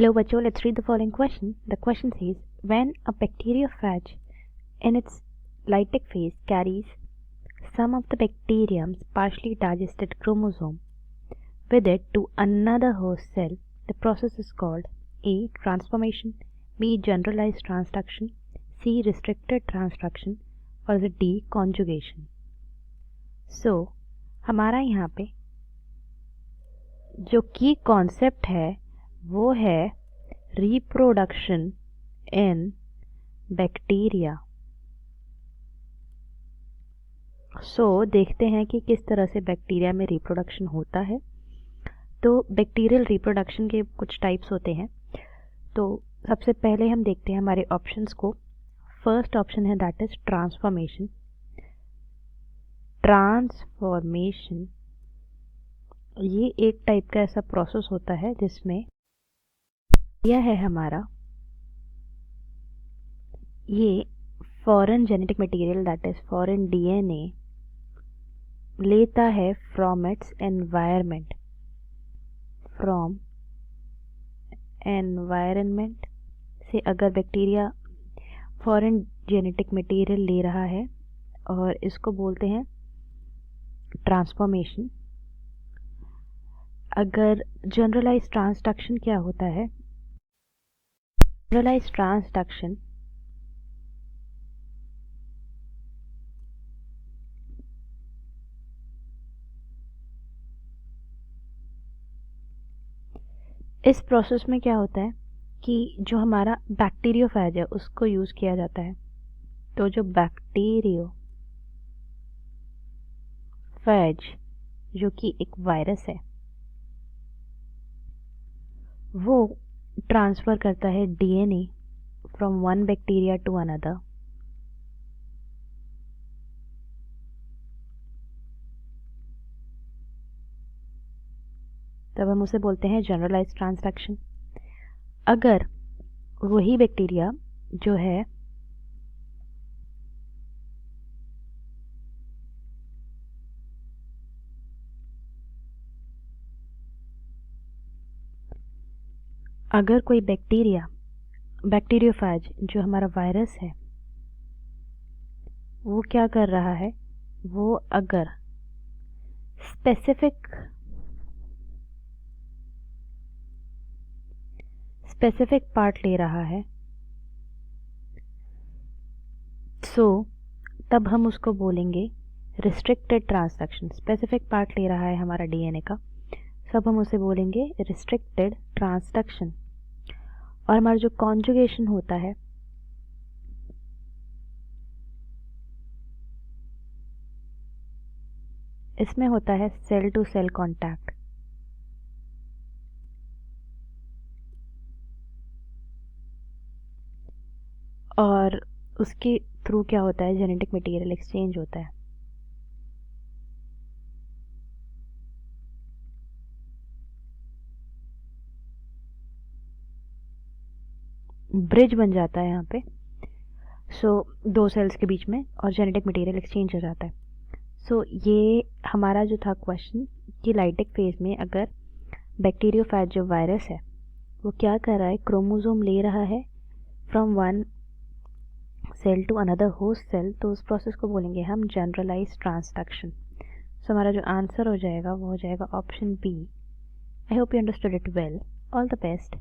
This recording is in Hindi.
Hello बच्चों, let's read the following question. The question says, when a bacteriophage in its lytic phase carries some of the bacterium's partially digested chromosome with it to another host cell, the process is called A. Transformation, B. Generalized transduction, C. Restricted transduction और D. Conjugation. So, हमारा यहाँ पे जो की कॉन्सेप्ट है वो है रिप्रोडक्शन इन बैक्टीरिया. सो देखते हैं कि किस तरह से बैक्टीरिया में रिप्रोडक्शन होता है. तो बैक्टीरियल रिप्रोडक्शन के कुछ टाइप्स होते हैं. तो सबसे पहले हम देखते हैं हमारे ऑप्शंस को. फर्स्ट ऑप्शन है दैट इज ट्रांसफॉर्मेशन. ट्रांसफॉर्मेशन ये एक टाइप का ऐसा प्रोसेस होता है जिसमें यह है हमारा ये foreign genetic material that is foreign DNA लेता है from its environment. From environment से अगर बैक्टीरिया फॉरेन जेनेटिक मटेरियल ले रहा है और इसको बोलते हैं ट्रांसफॉर्मेशन. अगर जनरलाइज ट्रांसडक्शन क्या होता है? जनरलाइज ट्रांसडक्शन इस प्रोसेस में क्या होता है कि जो हमारा बैक्टीरियोफेज है उसको यूज़ किया जाता है. तो जो बैक्टीरियोफेज जो कि एक वायरस है वो ट्रांसफ़र करता है DNA from one bacteria to another. तब हम उसे बोलते हैं जनरलाइज ट्रांसडक्शन. अगर वही बैक्टीरिया जो है अगर कोई बैक्टीरियोफेज जो हमारा वायरस है वो क्या कर रहा है, वो अगर स्पेसिफिक पार्ट ले रहा है तब हम उसको बोलेंगे रिस्ट्रिक्टेड ट्रांसडक्शन. स्पेसिफिक पार्ट ले रहा है हमारा डीएनए का, सब हम उसे बोलेंगे रिस्ट्रिक्टेड ट्रांसडक्शन. और हमारा जो कॉन्जुगेशन होता है इसमें होता है सेल टू सेल कांटेक्ट. और उसके थ्रू क्या होता है, जेनेटिक मटेरियल एक्सचेंज होता है. ब्रिज बन जाता है यहाँ पे. दो सेल्स के बीच में और जेनेटिक मटेरियल एक्सचेंज हो जाता है. ये हमारा जो था क्वेश्चन कि लाइटिक फेज में अगर बैक्टीरियोफेज जो वायरस है वो क्या कर रहा है, क्रोमोसोम ले रहा है from one cell to another host cell, तो उस प्रोसेस को बोलेंगे हम जनरलाइज ट्रांसडक्शन. हमारा जो आंसर हो जाएगा वो हो जाएगा option B. I hope you understood it well. All the best.